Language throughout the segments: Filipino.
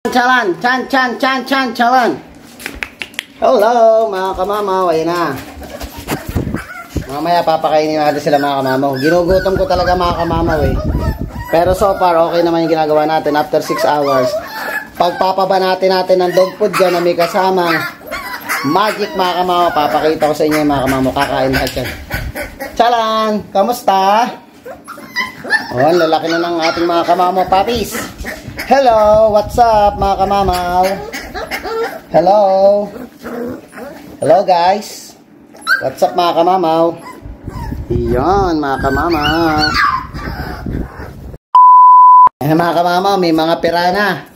Chalan, chan, chalan. Hello, mga kamamaw, ayun na. Mamaya papakainin natin sila mga kamamaw. Ginugutom ko talaga mga kamamaw eh. Pero so far, okay naman yung ginagawa natin after 6 hours. Pagpapaba natin ng dog food dyan na may kasamang magic mga kamamaw. Papakita ko sa inyo mga kamamaw. Kakain lahat yan. Chalan, kamusta? Oh, ang lalaki na ng ating mga kamamaw papis. Hello, what's up mga kamamaw? Hello. Hello guys. What's up mga kamamaw? Iyon mga kamamaw. Ayan mga kamamaw, may mga pirana.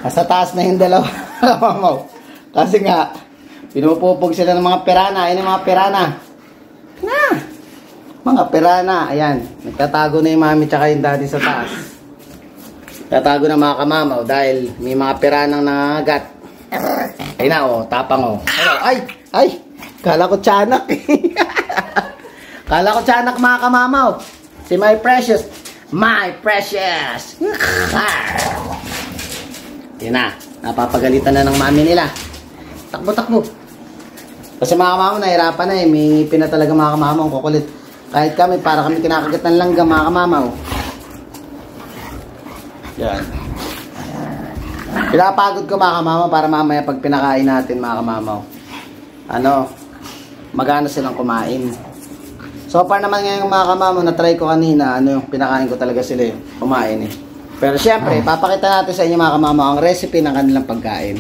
Nasa taas na yung dalawa kamamaw. Kasi nga, pinupupog sila ng mga pirana. Ayan yung mga pirana. Na! Mga pirana. Ayan, nagtatago na yung mami tsaka yung daddy sa taas. Tatago na mga kamamaw dahil may mga piranang nangagat. Ay na oh, tapang oh. Ay, kala ko tiyanak. Kala ko tiyanak mga kamamaw. Si My Precious. Yun na, napapagalitan na ng mami nila. Takbo. Kasi mga kamamaw, nahirapan na eh. May ngipin na talaga mga kamamaw, kukulit. Kahit kami, para kami kinakagat ng langgam mga kamamaw. Yan. Pinapagod ko mga kamamaw para mamaya pag pinakain natin mga kamamaw. Magana silang kumain. So far naman ngayon mga kamamaw, na-try ko kanina, pinakain ko talaga sila kumain eh. Pero syempre, papakita natin sa inyo mga kamamaw ang recipe ng kanilang pagkain.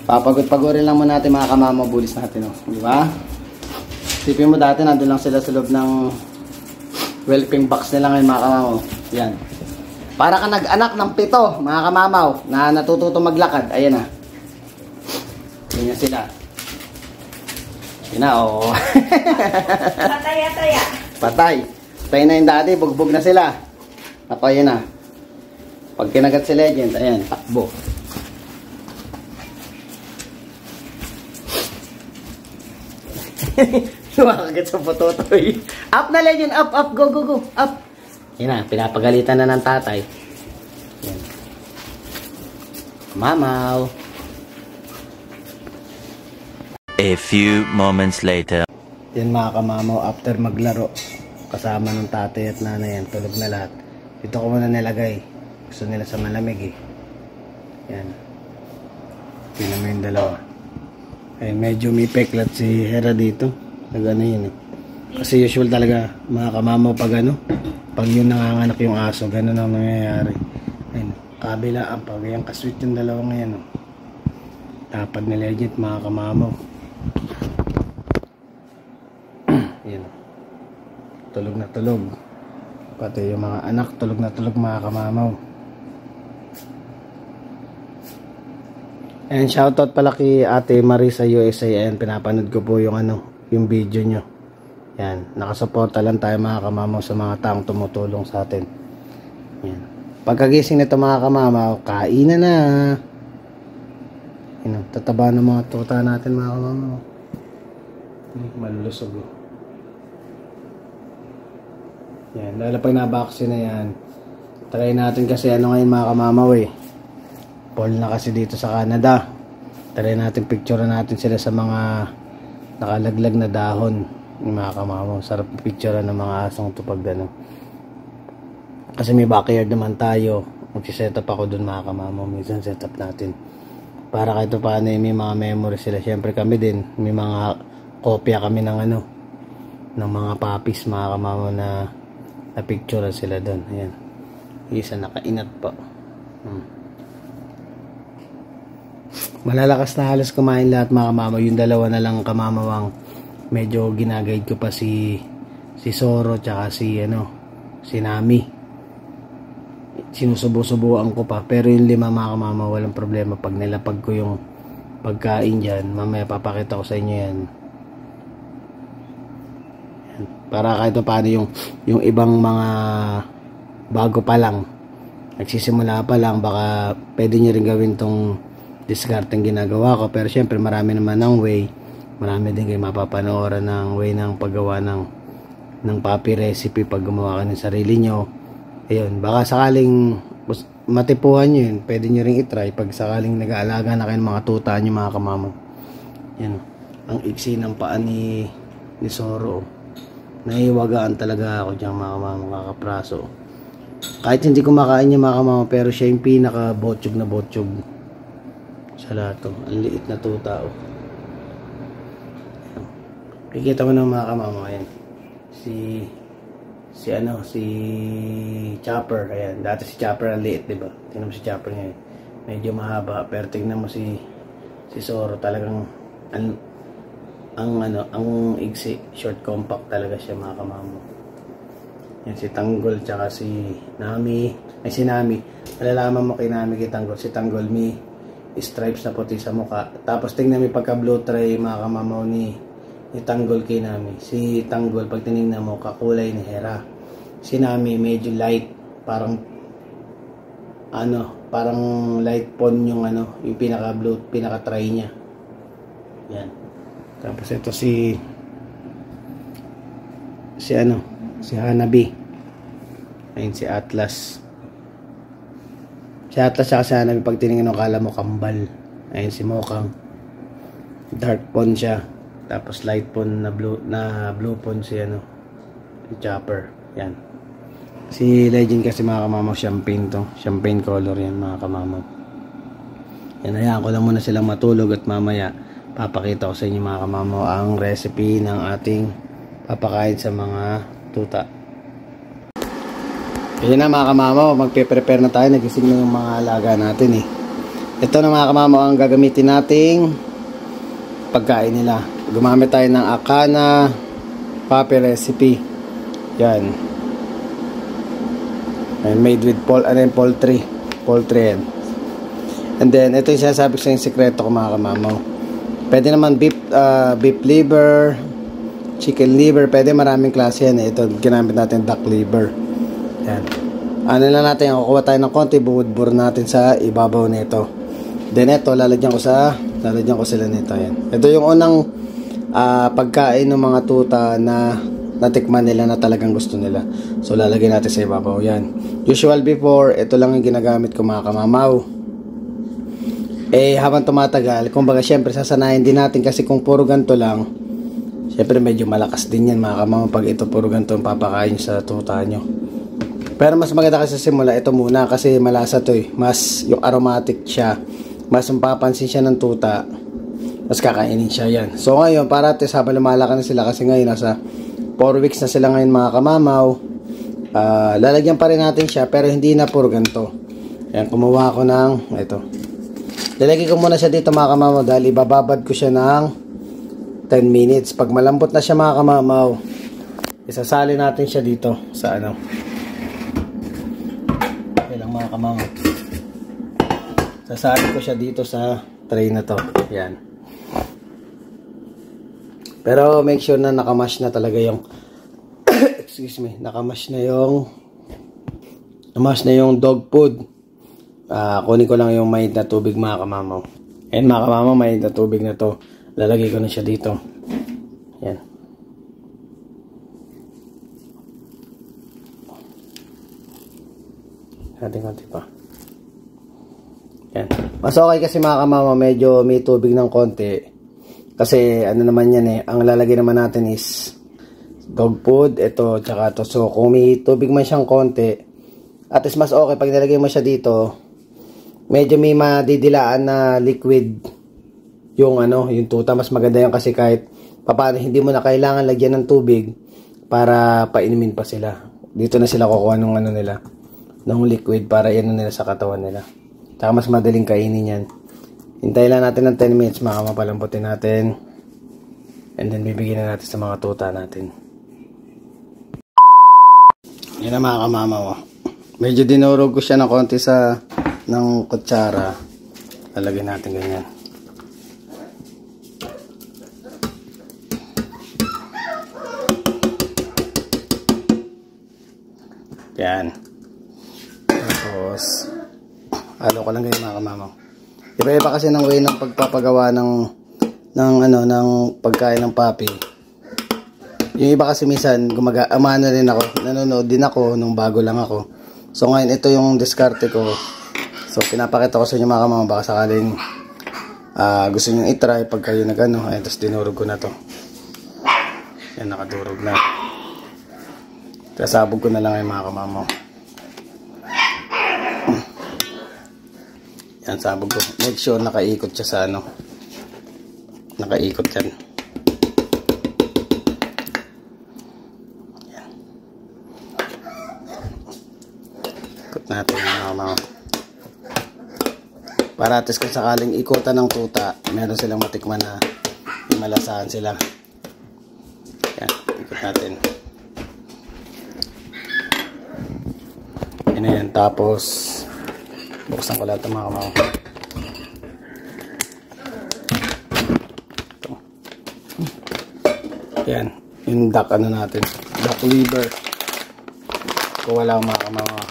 Papagod-pagorin lang muna natin mga kamamaw, bulis natin di ba? Isipin mo dati, nandun lang sila sa loob ng whelping box nila ngayon mga kamamaw. Yan. Para ka nag-anak ng 7, mga kamamaw, na natututo maglakad. Ayan na. Ganyan sila. Yun na, oo. Patay. Patay na yung daddy, bugbog na sila. Ako, ayan na. Pag kinagat si Legend, ayan, takbo. Lumakagat sa pototoy. Up na Legend, up, go, up. Yan na, pinapagalitan na ng tatay. Yan. Mamaw. A few moments later. Yan mga kamamaw, after maglaro, kasama ng tatay at nanay yan, tulog na lahat. Dito ko muna nilagay. Gusto nila sa malamig eh. Yan. Tingnan mo yung dalawa. Ay, medyo may peklat si Hera dito. Nagano yun eh. Kasi usual talaga mga kamamaw pag yun nanganganak yung aso, gano'n ang nangyayari. Ayun, kabila pag yung kasweet yung dalawa ngayon tapad ni Legend mga kamamaw. Yan, tulog na tulog, pati yung mga anak tulog na tulog mga kamamaw. And shoutout pala kay Ate Marie sa USA. Ayan, pinapanood ko po yung yung video nyo. Yan, nakasuporta lang tayo mga kamamaw sa mga taong tumutulong sa atin. Yan. Pagkagising nito mga kamamaw, kainan na. Yan, tataba ng mga tuta natin mga kamamaw. Malulusog. Yan, dahil pag na-vaccine na yan, try natin kasi ngayon mga kamamaw eh. Fall na kasi dito sa Canada. Try natin picture natin sila sa mga nakalaglag na dahon. Yung mga kamamaw, sarap picture ng mga asong to pag gano'n. Kasi may backyard naman tayo. Magsiset up ako dun mga kamamaw. Minsan set up natin para kahit paano may mga memory sila. Siyempre kami din, may mga kopya kami ng ng mga papis mga kamamaw na picture sila dun. Ayan, isa nakainat pa. Malalakas na halos kumain lahat mga kamamaw. Yung dalawa na lang kamamawang medyo ginaguide ko pa si Soro tsaka si Nami. Sinusubo-subuan ko pa, pero yung 5 mga kamamaw walang problema. Pag nilapag ko yung pagkain dyan, mamaya papakita ko sa inyo yan. Para kahit paano yung ibang mga bago pa lang, nagsisimula pa lang, baka pwede nyo rin gawin tong discarding ginagawa ko. Pero syempre marami naman ng way. Marami din kayo mapapanooran ng way ng paggawa ng papi recipe pag gumawa ka ng sarili nyo. Ayun, baka sakaling matipuhan nyo yun, pwede nyo rin itry pag sakaling nag-aalaga na kayo ng mga tuta nyo mga kamamo. Yan, ang iksi ng paa ni Zoro. Naiwagaan talaga ako dyan mga kamamo, kakapraso. Kahit hindi kumakain niya mga kamamo, pero siya yung pinaka botsyog na botsyog sa lahat to. Ang liit na tuta. Kikita mo ng mga kamamo, ayan. Si Chopper, ayan. Dati si Chopper ang liit, diba? Tingnan mo si Chopper ngayon. Medyo mahaba, pero tingnan mo si Zoro, talagang ang iksi, short compact talaga siya mga kamamo. Yan si Tanggol tsaka si Nami. Ay si Nami. Malalaman mo kay Nami kay Tanggol. Si Tanggol may stripes na puti sa mukha. Tapos tingnan mo pagka blue tray mga kamamo ni Tanggol kay Nami. Si Tanggol pag tinignan mo kakulay ni Hera. Si Nami medyo light, parang light pon yung yung pinaka blue, pinaka tray niya. Yan. Tapos ito si Hanabi. Ayun si Atlas. Si Atlas siya si Hanabi pag tinignan mo kala mo kambal. Ayun si Mokang. Dark pon siya. Tapos light pon na blue pon si Chopper. Yan. Si Legend kasi mga kamamaw, champagne to. Champagne color yan mga kamamaw. Yan, hayaan ko lang muna silang matulog at mamaya papakita ko sa inyo mga kamamaw ang recipe ng ating papakain sa mga tuta. Kaya na mga kamamaw, magpe-prepare na tayo. Nagising na yung mga alaga natin Ito na mga kamamaw ang gagamitin nating pagkain nila. Gumamit tayo ng Akana Papi recipe. Yan. And made with poultry yan. And then ito yung sinasabi ko sa yung sikreto ko mga kamamaw. Pwede naman beef liver, chicken liver, pwede maraming klase yan Ito ginamit natin duck liver. Yan. Ano lang natin, kukuha tayo ng konti, buhudbur natin sa ibabaw nito. Then ito lalagyan ko sila nito yan. Ito yung unang pagkain ng mga tuta na natikman nila na talagang gusto nila. So lalagyan natin sa ibabaw yan. Usual before, ito lang yung ginagamit ko mga kamamaw. Habang tumatagal, kumbaga syempre sasanayin din natin kasi kung puro ganito lang, syempre medyo malakas din yan mga kamamaw pag ito puro ganito ang papakain sa tuta nyo. Pero mas maganda kasi sa simula ito muna kasi malasa to mas yung aromatic siya, mas mapapansin siya ng tuta, mas kakainin siya yan. So ngayon para at habang lumalakan na sila kasi ngayon nasa 4 weeks na sila ngayon mga kamamaw, lalagyan pa rin natin siya pero hindi na puro ganito. Ayan, kumuha ko ng ito. Lalagay ko muna siya dito mga kamamaw dahil ibababad ko siya ng 10 minutes. Pag malambot na siya mga kamamaw, isasali natin siya dito sa lang mga kamamaw. Sasali ko siya dito sa tray na to. Yan. Pero make sure na nakamash na talaga yung nakamash na yung dog food. Kunin ko lang yung mainit na tubig mga kamamaw. Ayan mga kamamaw, mainit na tubig na to. Lalagay ko na siya dito. Yan. Konti pa. Yan. Mas okay kasi mga kamamaw, medyo may tubig ng konti. Kasi ano naman yan ang lalagay naman natin is dog food, ito, tsaka to. So kung may tubig man siyang konti, at least mas okay pag nilagay mo siya dito, medyo may madidilaan na liquid yung yung tuta. Mas maganda yan kasi kahit paano hindi mo na kailangan lagyan ng tubig para painumin pa sila. Dito na sila kukuha ng nila, ng liquid para yan nila sa katawan nila. Tsaka mas madaling kainin yan. Hintayin lang natin ng 10 minutes, mapalambutin natin. And then bibigyan na natin sa mga tuta natin. Yan na mga kamamaw. Medyo dinurog ko siya ng konti ng kutsara. Lalagyan natin ganyan. Yan. Tapos, halo ko lang ganyan mga kamamaw. Iba-iba kasi ng way ng pagpapagawa ng pagkain ng papi. Yung iba kasi minsan nanonood din ako nung bago lang ako. So ngayon ito yung diskarte ko. So, pinapakita ko sa inyo mga kamama, baka sakaling gusto nyo i-try pag kayo nag-ano. Ayan, tapos dinurog ko na to. Ayan, nakadurog na. Kasabog ko na lang yung mga kamama. Yan, sabog ko. Make sure nakaikot siya sa ano. Nakaikot yan. Yan. Ikot natin mga kamama. Para at least kung sakaling ikutan ng tuta, meron silang matikman na malasahan sila. Yan, ikot natin. Yan na yan. Tapos, buksan ko lahat ng mga kamama. Ito. Yan, yung duck ano natin. Duck liver. Kung wala mga kamama.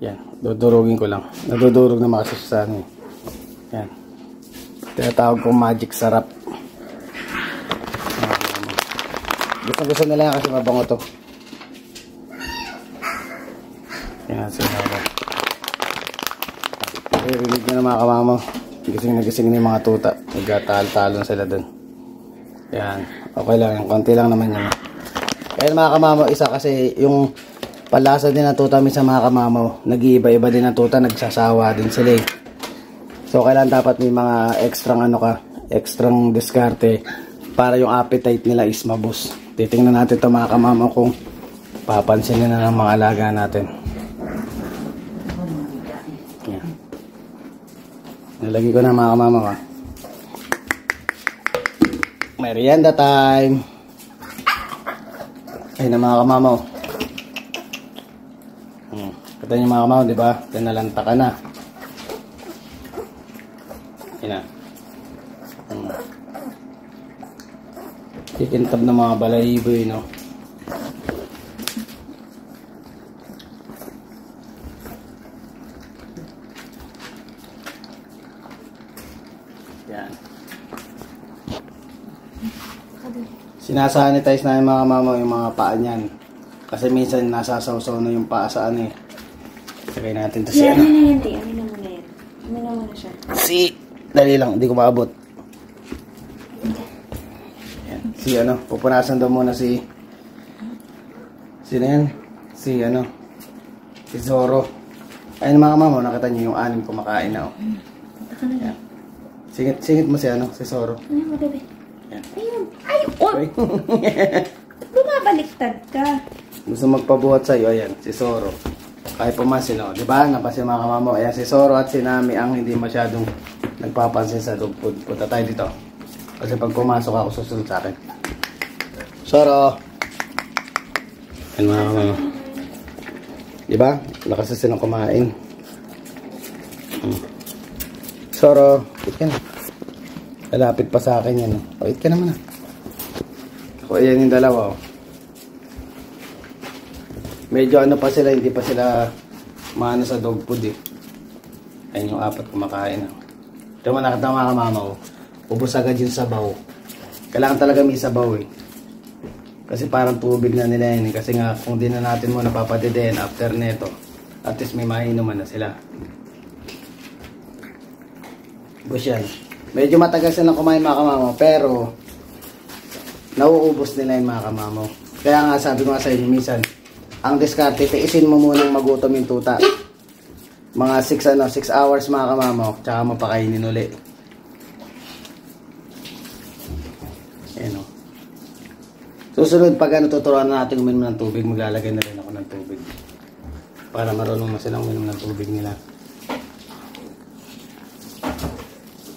Yan, dudurugin ko lang. Nadudurog na makasya sa ano. Yan. Tinatawag kong magic sarap. Gusto nila yan kasi mabango to. Yan, sinabi. Rinig nyo na mga kamama. Gising na yung mga tuta. Nagtatalo na sila dun. Yan. Okay lang. Yung konti lang naman yan. Kaya mga kamama, isa kasi yung palasa din ng tuta minsan mga kamamaw, nag-iiba-iba din ng tuta, nagsasawa din sila eh. So kailangan dapat may mga extrang diskarte para yung appetite nila is mabus. Titingnan natin ito mga kamamaw kung papansin na ng mga alaga natin. Yan. Nalagay ko na mga kamamaw ha. Merienda time. Ayun na mga kamamaw. Kata niyo mga kamamaw, di ba? Tinalanta ka na. Yan na. Kikintab ng mga balahiboy, no? Yan. Sinasanitize na yung mga kamamaw yung mga paa niyan. Kasi minsan nasasawsaw na yung paa sa ano eh. Sagay natin ito si ano. Yan, amin na muna yan. Amin na muna siya. Dali lang, hindi ko maabot. Yan. Si ano, pupunasan daw muna si... Sino yan? Si ano? Si Zoro. Ayun mga kamamaw, nakita niyo yung anim kumakain na oh. Yan. Singit mo si ano, si Zoro. Ano mo, bebe? Yan. Ayun. Ay, oh! Bumabaliktad ka. Gusto magpabuhat sa'yo, ayan, si Zoro. Kahit pumasin, no? Diba? Napasin mga kamamaw. Ayan, si Zoro at si Nami ang hindi masyadong nagpapansin sa dog food. Punta tayo dito. Kasi pag pumasok ako, susunod sa akin. Zoro! Ayan mga kamamaw. Diba? Lakas silang kumain. Zoro, wait ka na. Lalapit pa sa akin yan. Wait ka naman na. Ako, ayan yung dalawa, oh. Medyo ano pa sila, hindi pa sila maano sa dog food eh. Ayun yung apat kumakain. Ito mo nakita mga kamamaw. Ubus agad yung sabaw. Kailangan talaga may sabaw eh. Kasi parang tubig na nila yun eh. Kasi nga kung di na natin muna papatidiin after neto, at least may mainuman na sila. Ubus yan. Medyo matagal silang kumain mga kamamaw. Pero nauubos nila yung mga kamamaw. Kaya nga sabi ko nga sa inyo minsan, ang diskarte, tiisin mo munang magutom yung tuta. Mga 6 hours mga kamamaw, tsaka mo pakainin uli. Ayan o. Susunod pag ano, tuturuan na natin uminom ng tubig, maglalagay na rin ako ng tubig. Para marunong na silang uminom ng tubig nila.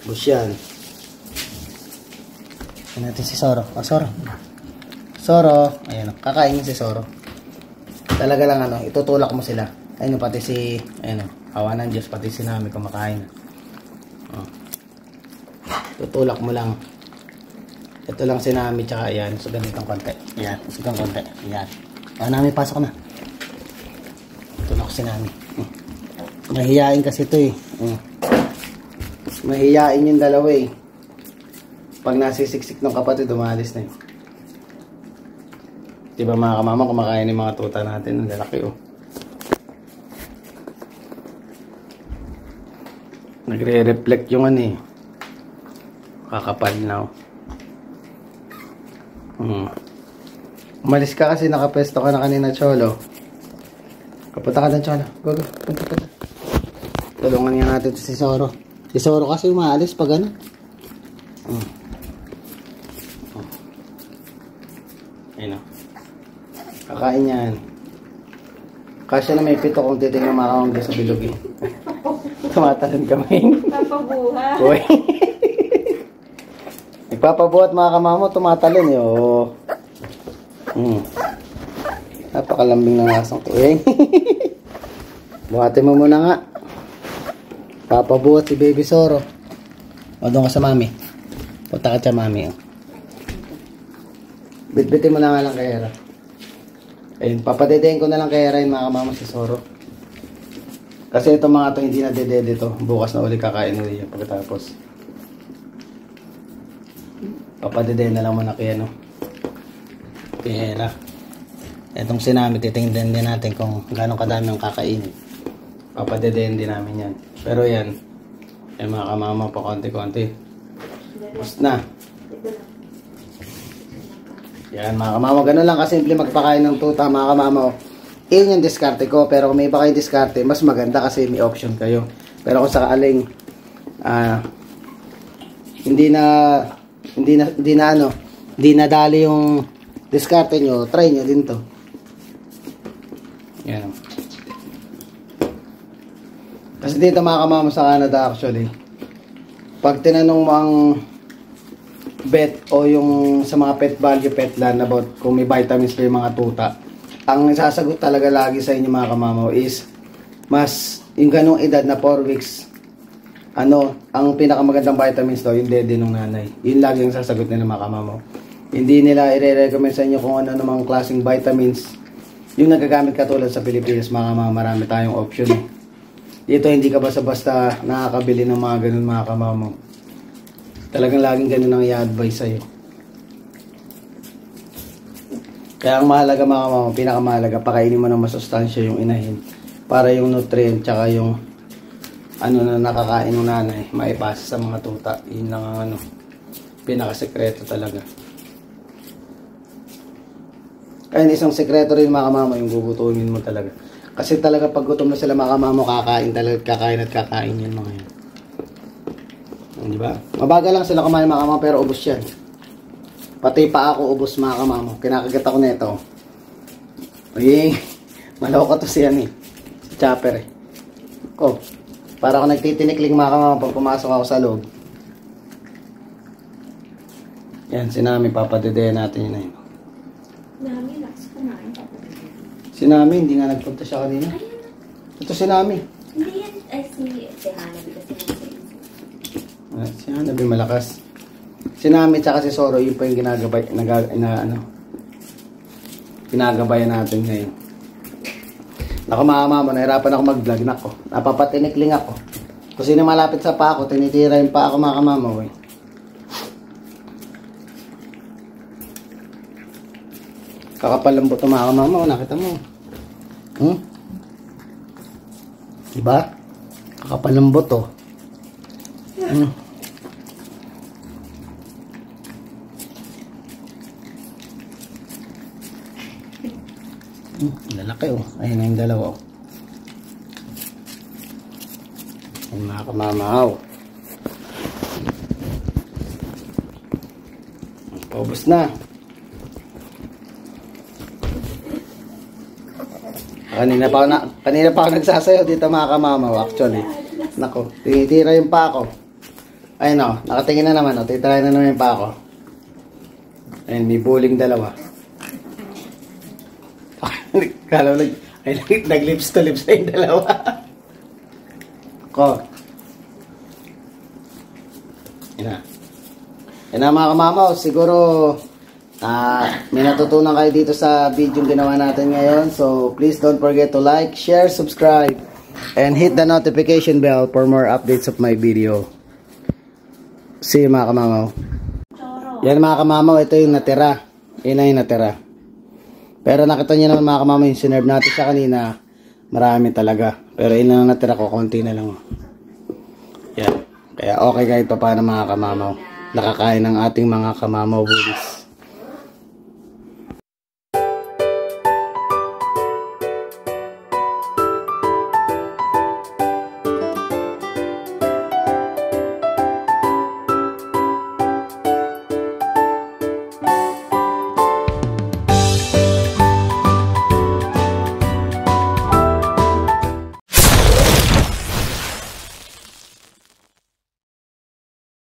Bus yan. Ayan natin si Zoro. O, Zoro. Zoro. Ayan o, kakain si Zoro. Talaga lang ano, itutulak mo sila. Ayun pati si, ayun awa ng Diyos, pati si Nami kumakain. Oh. Tutulak mo lang. Ito lang si Nami, tsaka ayan, so ganitong konti. Ayan, so ganitong konti. Ayan. O, Nami, pasok na. Tulak ko si Nami. Mahihiyain kasi ito eh. Mahihiyain yung dalawa eh. Pag nasisiksik ng kapatid, umalis na eh. Diba mga kamama, kumakain yung mga tuta natin. Ang lalaki oh. Nagre-reflect yung ano eh. Kakapal na. Umalis ka kasi nakapesto ka na kanina, Cholo. Kapunta ka na, Cholo. Go. Punta. Tulungan nga natin si Soro. Si Soro kasi umaalis pag ano. Ayun o. Kakain yan. Kasi na may pito kung titignan makakawang sa bilog eh. Tumatalon kamay. Papabuha. Uy. Nagpapabuhat mga kamamo, tumatalon eh. Oh. Napakalambing ng asang tuwing. Buhatin mo muna nga. Papabuhat si Baby Soro. O doon ka sa mami. Punta ka sa mami. Oh. Bitbitin mo na nga lang kay Hera. Ayun, papadedein ko na lang kay Hera yung mga kamamo si Soro. Kasi itong mga to hindi na dedede ito. Bukas na uli kakain uli yan pagkatapos. Papadedein na lang muna kay ano. Kay Hera. Itong sinami, titingnan din natin kung gano'ng kadami ang kakainin. Papadedein din namin yan. Pero yan, ay mga kamama pa konti-konti. Bust na. Yan mga kamama, gano'n lang kasimple magpakain ng tuta mga kamama. Yun yung diskarte ko, pero kung may iba kayong diskarte, mas maganda kasi may option kayo. Pero kung sakaling hindi na dali yung diskarte nyo, try nyo din to. Yan. Kasi dito mga kamama sa Canada actually, pag tinanong mo ang vet o yung sa mga pet value pet land about kung may vitamins pa yung mga tuta, ang sasagot talaga lagi sa inyo mga kamamaw is mas yung ganong edad na 4 weeks ang pinakamagandang vitamins daw yung dede ng nanay. Yun lagi ang sasagot nila mga kamamaw. Hindi nila i-recommend sa inyo kung ano namang klaseng vitamins yung nagagamit katulad sa Pilipinas mga kamamaw. Marami tayong option. Dito hindi ka basta-basta nakakabili ng mga ganun mga kamamaw. Talagang laging ganun ang i-advise sa'yo. Kaya ang mahalaga mga kamama, pinakamahalaga, pakainin mo ng masustansya yung inahin para yung nutrient tsaka yung na nakakain ng nanay maipasa sa mga tuta. Yun lang ang pinakasekreto talaga. Kaya isang sekreto rin mga kamama yung gugutumin mo talaga. Kasi talaga pag gutom na sila mga kamama, kakain talaga, kakain yan mga yan. Diba? Mabagal lang sila kumain mga kamama pero ubos yan. Pati pa ako ubos mga kamamo. Kinakagat ako nito. Uy, maloko to siya eh. Si Chopper eh. Oh, para ako nagtitinikling mga kamamo pag pumasok ako sa loob. Yan, si Nami. Papadedeyan natin yun na yun. Nami, lakas kumain. Si Nami, hindi nga nagpunta siya kanina. Ito si Nami. Hindi yan. Ay, si Hanabi kasi Si Hanabi malakas. Si Nami tsaka si Soro, yun pa yung ginagabayan natin ngayon. Naku mga mama, nahirapan ako mag-vlog. Nako, napapatinikling ako. Kung sino malapit sa pa ako, tinitira yung pa ako mga kamama. Kakapalambot ng mga kamama, nakita mo. Diba? Kakapalambot to. Lalaki oh. Ayun na yung dalawa oh. Ayun mga kamamaw. Paubos na. Kanina pa ako nagsasayaw dito mga kamamaw actually. Nako, tinitira yung pa ako. Ayun oh, nakatingin na naman oh. Titirahin na naman yung pa ako. Ayun, may buling dalawa. Kala mo nag-lips to lips na yung dalawa. Ko. Yan na mga kamamaw. Siguro may natutunan kayo dito sa video yung ginawa natin ngayon. So please don't forget to like, share, subscribe, and hit the notification bell for more updates of my video. See you mga kamamaw. Yan mga kamamaw. Ito yung natira. Yan na yung natira. Pero nakita niyo naman mga kamama yung sinerve natin sa kanina. Marami talaga. Pero yun na natira ko. Konti na lang. Yan. Kaya okay kahit pa paano mga kamamaw. Nakakain ng ating mga kamamaw buddies.